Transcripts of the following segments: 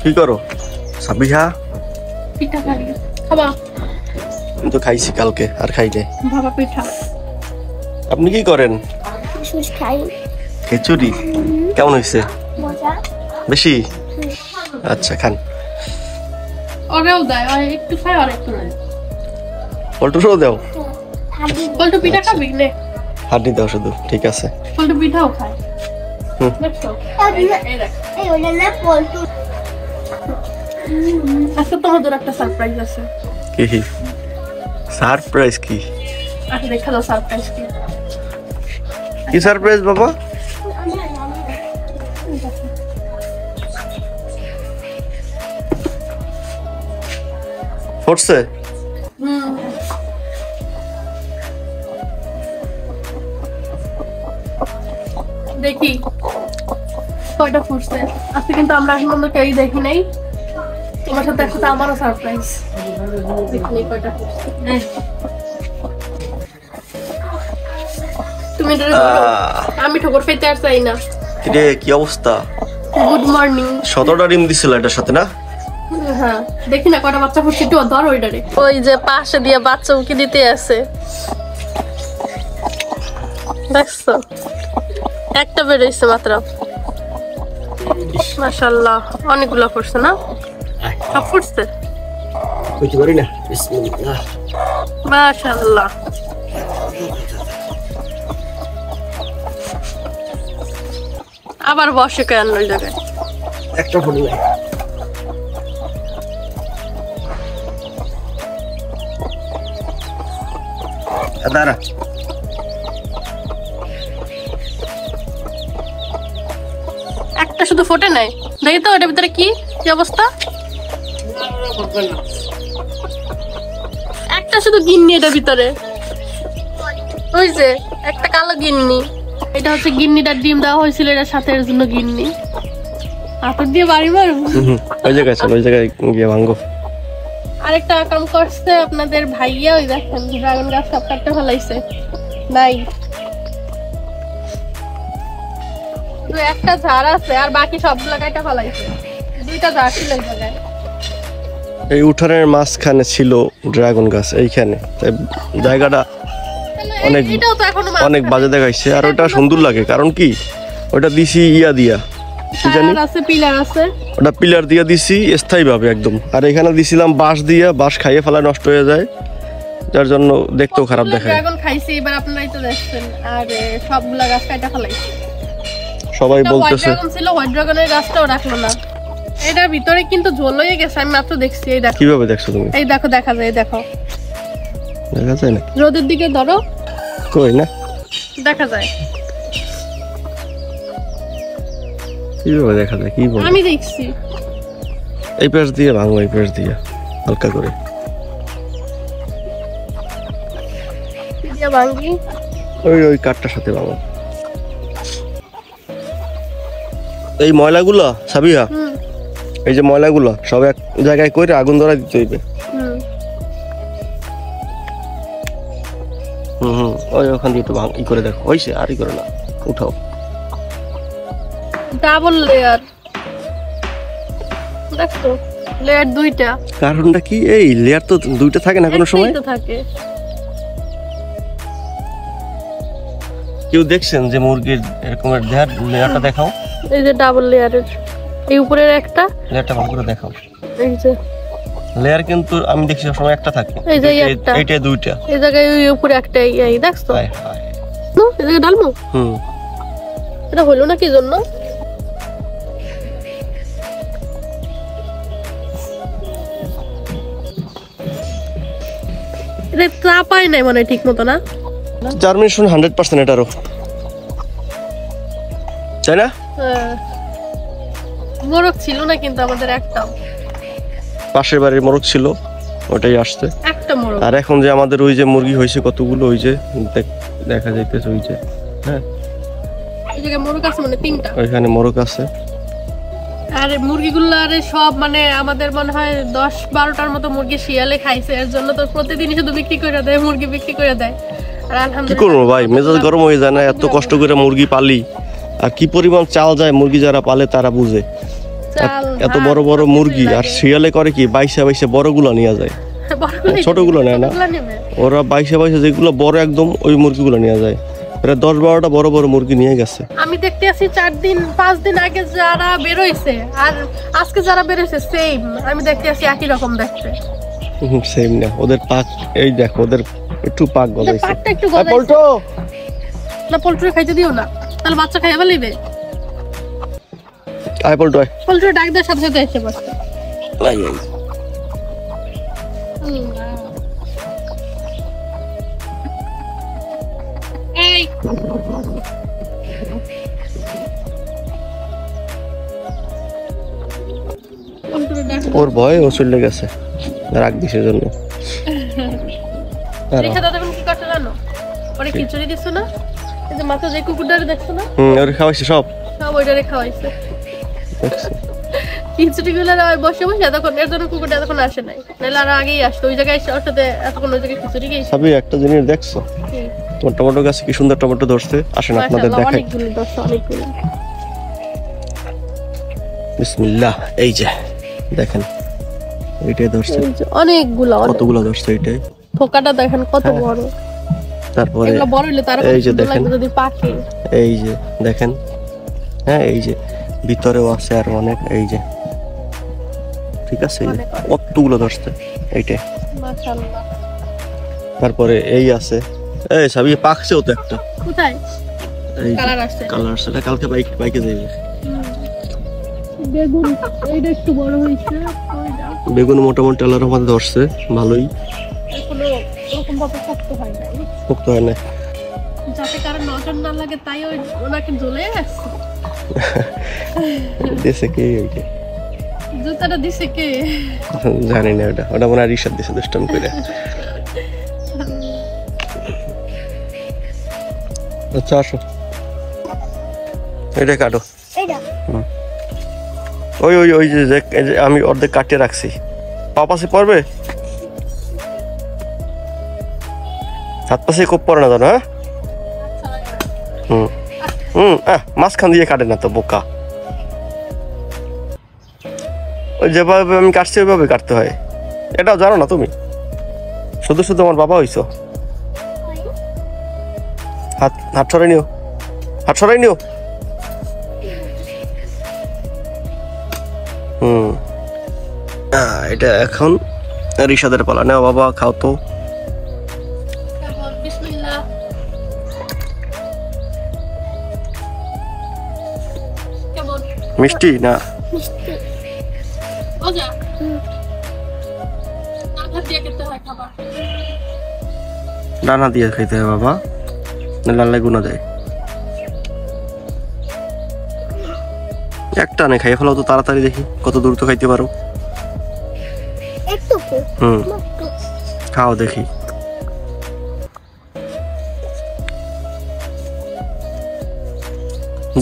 কি করো সাবিহা? পিঠা খাই খাবা? আমি তো খাইছি কালকে আর খাই নাই। বাবা পিঠা। আপনি কি করেন? খিচুড়ি খাই। খিচুড়ি কেমন হয়েছে? মজা। বেশি? আচ্ছা খান। ওরেও দেয়, ওই একটু খাই আর একটু নাই। পল্টুও দাও। পল্টু পিঠা খাবি নে? হাড্ডি দাও শুধু, ঠিক আছে। পল্টু পিঠাও খায়। হুম। দেখছো? এই ওটা না পল্টু। আজকে তোমাদের একটা সারপ্রাইজ আছে। কি সারপ্রাইজ? কি আচ্ছা দেখা দাও সারপ্রাইজ কি? কি সারপ্রাইজ বাবা? ফুটছে? দেখি কয়টা ফুটছে। আজকে কিন্তু আমরা এখন পর্যন্ত কেউই দেখি নাই। তোমার সাথে একসাথে আমারও সারপ্রাইজ। দেখি কয়টা ফুটছে। তুমি এটা আমি ঠোকর খেতে আর চাই না। রে কি অবস্থা? Good morning. 17টা ডিম দিছিল এটার সাথে না? হ্যাঁ দেখি না কয়টা বাচ্চা ফুটছে, একটু ধর ওইটারে। ওই যে পাশে দিয়ে বাচ্চা উকি দিতে আছে, দেখছো? একটা বেরোইছে মাত্র। মাশাআল্লাহ অনেকগুলো ফুটছে না? সব ফুটছে? কইতে পারি না। বিসমিল্লাহ। মাশাআল্লাহ। আবার বসে কেন ওই জায়গায়? একটা ফুল নাই। দাঁড়া। একটা শুধু ফোটে নাই, দেখি তো এটার ভিতরে কি কি অবস্থা। একটা শুধু গিন্নি এটার ভিতরে, ওই যে একটা কালো গিন্নি। এটা হচ্ছে গিন্নিটার ডিম দেওয়া হয়েছিল এটার সাথে, এর জন্য গিন্নি। হাতের দিয়ে বাড়ি মারবো? ওই জায়গায় চল, ওই জায়গায় গিয়ে ভাঙ্গো। আরেকটা কাম করছে আপনাদের ভাইয়া, ওই দেখেন ড্রাগন গাছ সব কাটতে ফেলাইছে। নাই তো একটা ঝাড় আছে আর বাকি সবগুলো কাটা ফেলাইছে। দুইটা ঝাড় ছিল এই জায়গায়। এই উঠানের মাঝখানে ছিল ড্রাগন গাছ, এইখানে। তাই জায়গাটা অনেক এটাও তো এখনো অনেক বাজে দেখাইছে। আর ওটা সুন্দর লাগে কারণ কি, ওটা দিছি ইয়া দিয়া, কি জানি আছে, পিলার আছে। ওটা পিলার দিয়া দিছি স্থায়ীভাবে একদম। আর এখানে দিছিলাম বাঁশ দিয়া, বাঁশ খাইয়ে ফেলা নষ্ট হয়ে যায়, যার জন্য দেখতেও খারাপ দেখায়। ড্রাগন খাইছি এবার, আপনারাই তো দেখছেন। আর সবগুলা গাছ কাটা ফেলাইছে। সবাই হোয়াইট বলতেছে ড্রাগন ছিল, হোয়াইট ড্রাগনের গাছটাও রাখলো না। এটার ভিতরে কিন্তু ঝোল হয়ে গেছে, আমি মাত্র দেখছি। এই দেখো, কিভাবে দেখছো তুমি? এই দেখো, দেখা যায়, দেখো দেখা যায় না? রোদের দিকে ধরো, কই না দেখা যায়। কিভাবে দেখা যায়? কি বল? আমি দেখছি। এই পাশ দিয়ে ভাঙো, এই পাশ দিয়ে হালকা করে ভাঙ্গি। ওই ওই কাঠটার সাথে ভাঙো। এই ময়লাগুলো সাবিহা, এই যে ময়লাগুলো সব এক জায়গায় করে আগুন ধরা দিতে হইবে। ওই ওখান দিয়ে একটু ই করে দেখো, হইছে? আর ই করে না, উঠাও। ডাবল লেয়ার, দেখো লেয়ার দুইটা। কারণটা কি? এই লেয়ার তো দুইটা থাকে না কোনো সময়? থাকে। কেউ দেখছেন যে মুরগির এরকমের লেয়ারটা দেখাও? এই যে ডাবল লেয়ারের, এই উপরের একটা লেয়ারটা ভালো করে দেখাও। এই যে লেয়ার কিন্তু আমি দেখছি সবসময় একটা থাকে, এই যে একটা, এইটা দুইটা। এই জায়গায় ওই উপরে একটা, এই দেখছো? হায় হায়। এই জায়গায় ডালমু। এটা হলো না কি জন্য? এটা চাপাই নাই মানে ঠিক মতো না। জার্মিনেশন 100% এটারও, তাই না? মোরগ ছিল না কিন্তু আমাদের একটা, পাশের বাড়ির মোরগ ছিল, ওটাই আসছে একটা মোরগ। আর এখন যে আমাদের ওই যে মুরগি হয়েছে কতগুলো, ওই যে দেখা যাইতেছে, ওই যে হ্যাঁ এই জায়গায় মোরগ আছে মানে 3টা, ওইখানে মোরগ আছে। আর মুরগিগুলো আরে সব মানে আমাদের মনে হয় 10-12টার মতো মুরগি শিয়ালে খাইছে, এর জন্য তো প্রতিদিনই শুধু বিক্রি করে দেয়, মুরগি বিক্রি করে দেয়। আর কি আলহামদুলিল্লাহ করবো ভাই, মেজাজ গরম হয়ে যায় না? এত কষ্ট করে মুরগি পালি, আর কি পরিমাণ চাল যায় মুরগি যারা পালে তারা বুঝে। চাল এত বড় বড় মুরগি আর শিয়ালে করে কি বাইসা বাইসা বড়গুলো নিয়ে যায়, ছোটগুলো নেয় না। ওরা বাইসা বাইসা যেগুলো বড় একদম ওই মুরগিগুলো নিয়ে যায়। প্রায় 10-12টা বড় বড় মুরগি নিয়ে গেছে। আমি দেখতে আছি 4-5 দিন আগে যারা বেরোইছে আর আজকে যারা বেরোইছে সেম, আমি দেখতে আছি একই রকম দেখতে। সেম না, ওদের পাক এই দেখো, ওদের একটু পাক গলাইছে। পাকটা একটু গলাইছে। পল্টু না পল্টুরে খাইতে দিও না, তাহলে বাচ্চা খাইয়া ফেলিবে। আয় পল্টু আয়। পল্টুরে ডাক দেওয়ার সাথে সাথে এসে বসে। আয় আয়। এই পল্টুরে ডাক ওর ভয় ও চলে গেছে রাগ দিছে জন্য। রেখা দাদা এখন কি করতে জানো? ওরে খিচুড়ি দিছো না, এই যে মাথা যে কুকুরটারে দেখছো না, ওর খাওয়াইছে সব। সব ওইটারে খাওয়াইছে। খিচুড়ি গুলো বসে বসে তখন এর জন্য কুকুরটা এতক্ষণ আসে নাই, নাহলে আর আগেই আসতো। ওই জায়গায় ওর সাথে এতক্ষণ ওই জায়গায় খিচুড়ি খেয়েছে। সবই একটা জিনিস দেখছো, তোমার টমেটো গাছে কি সুন্দর টমেটো ধরছে। আসেন আপনাদের দেখাই। অনেকগুলো দশটা, অনেকগুলো। বিসমিল্লাহ। এই যে দেখেন, এইটাই ধরছে, এই যে অনেকগুলো, কতগুলো ধরছে এইটাই। ফোকাটা দেখেন কত বড়। তারপরে এগুলো বড় হইলে তার এই যে দেখেন, যদি পাকে। এই যে দেখেন, হ্যাঁ এই যে ভিতরেও আছে আর অনেক। এই যে ঠিক আছে, এই যে কতগুলো ধরছে এইটাই। মাশাআল্লাহ। তারপরে এই আছে, এই সবই পাকছেও তো একটা। কোথায় এই কালার আসছে? কালার আসছে, কালকে বাইকে যাইবে। বেগুন এইটা একটু বড় হইছে, ওইটা বেগুন মোটামুটি আলার মধ্যে ধরছে ভালোই, এখনো এরকম ভাবে শক্ত হয় নাই। পোক্ত হয় না। যাতে কারো নজর না লাগে তাই ওই ওনাকে জ্বলে আসছে। দেশে কে এইটা জুতাটা দিছে কে জানি না, ওটা ওটা মনে হয় রিসাদ দিছে দুষ্টাম করে। আচ্ছা আসো, এটা কাটো। এইটা ওই ওই ওই যে এই যে আমি অর্ধেক কাটিয়ে রাখছি, পাশে পড়বে, হাত পাশে খুব পড়ে না জানো। হ্যাঁ মাঝখান দিয়ে কাটে না তো বোকা। ওই যেভাবে আমি কাটছি ওইভাবে কাটতে হয়, এটাও জানো না তুমি? শুধু শুধু আমার বাবা হইছো। হাত হাত সরাই নিও, হাত সরাই নিও। এটা এখন রিশাদের পালা। নেও বাবা, খাও তো। বিসমিল্লাহ। কেমন মিষ্টি না? মিষ্টি মজা? আধা দিয়ে খেতে হয় খাবার। ডানা দিয়ে খাইতে হয় বাবা, নাহলে গুণা যায়। একটা নে খাইয়ে ফেলাও তো তাড়াতাড়ি, দেখি কত দ্রুত খাইতে পারো। একটু খাও দেখি।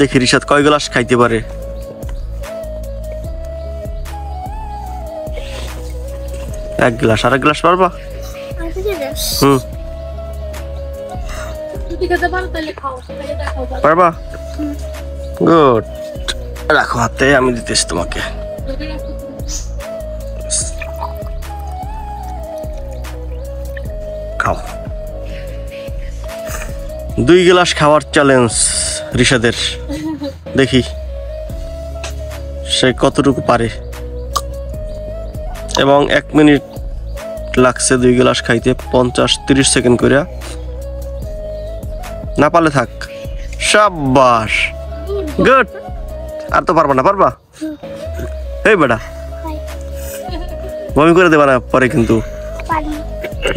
দেখি রিশাদ কয় গ্লাস খাইতে পারে। এক গ্লাস, আর এক গ্লাস পারবা? যদি খেতে পারো তাহলে খাও, তাহলে দেখাও। পারবা? গুড। রাখো হাতে, আমি দিতেছি তোমাকে। খাও। 2 গ্লাস খাওয়ার চ্যালেঞ্জ রিশাদের, দেখি সে কতটুকু পারে। এবং 1 মিনিট লাগছে 2 গ্লাস খাইতে, 50-30 সেকেন্ড করে। না পারলে থাক। শাবাশ, গুড। আর তো পারবা না? পারবা? এই বেটা বমি করে দেবা না পরে কিন্তু,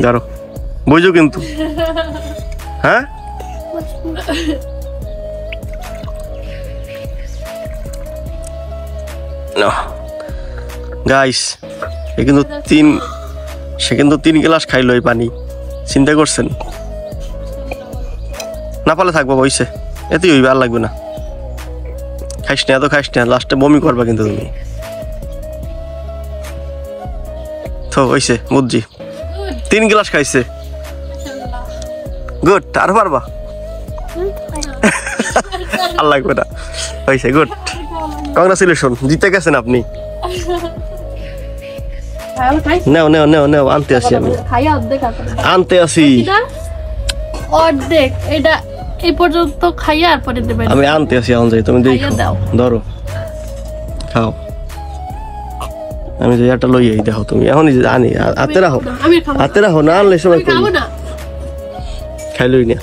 ধরো বুঝো কিন্তু। হ্যাঁ গাইস, সে কিন্তু 3 গ্লাস খাইলো এই পানি। চিন্তা করছেন? না পারলে থাকবো, বইছে এতেই হইবে, আর লাগবে না। খাইস না, এত খাইস না, লাস্টে বমি করবা কিন্তু তুমি। তো হইছে, বুঝছি। 3 গ্লাস খাইছে, গুড। আর পারবা? আর লাগবে না, হইছে, গুড। কংগ্রাচুলেশন, জিতে গেছেন আপনি। নাও নাও নাও নাও, আনতে আসি আমি, খাইয়া অর্ধেক আনতে আসি। অর্ধেক এটা এই পর্যন্ত খাইয়া আর পরে দেবেন। আমি আনতে আসি, এখন যাই, তুমি দেখো, ধরো খাও। আমি যে এটা লই আই, দেখো তুমি এখনই আনি, হাতে রাখো, হাতে রাখো, না আনলে সময় করি খাইলই না।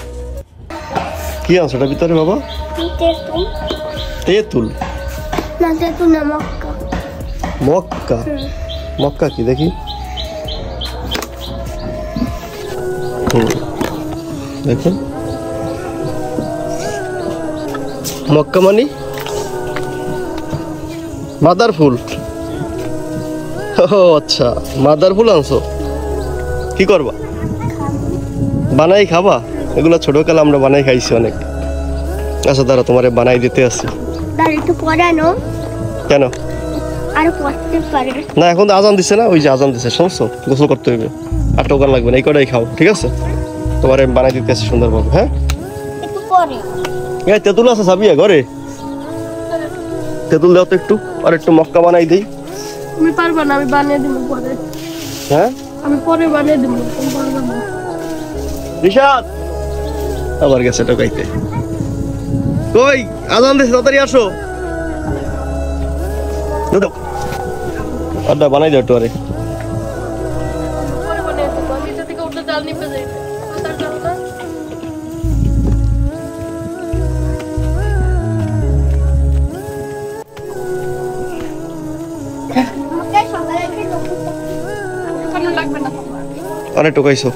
কি আনছো ওটা ভিতরে বাবা? তেঁতুল। না তেঁতুল না, মক্কা। মক্কা? মক্কা কি দেখি? দেখুন মক্কা মানে মাদার ফুল। ও আচ্ছা, মাদার ফুল আনছো, কি করবা? বানাই খাবা? এগুলো ছোটকালে আমরা বানাই খাইছি অনেক। আচ্ছা দাঁড়া, তোমারে বানাই দিতে আসি। একটু পড়ানো কেন? আর পড়তে পারে না, এখন তো আজান দিছে না, ওই যে আজান দিছে, শুনছো? গোসল করতে হইবে, আর টোকান লাগবে না, এই কটাই খাও, ঠিক আছে? তোমারে বানাই দিতে আসি সুন্দরভাবে। হ্যাঁ, একটু পরে। এই তেঁতুল আছে সাবিয়া ঘরে? তেঁতুল দাও তো একটু, আর একটু মক্কা বানাই দেই। আমি পারবো না, আমি বানিয়ে দিব পরে। হ্যাঁ, আমি পরে বানিয়ে দিব, তুমি পারবে না। রিশাদ আবার গেছে টোকাইতে। কই আজান দিছে, তাড়াতাড়ি আসো। দাও আড্ডা বানাই দাও একটু। আরে পরে বানিয়ে দিব, আমি এটা থেকে উঠে জাল নিপে যাই। তার জাল না আমাকে সকালে একটু ওখানে লাগবে না। আরে টোকাইছো।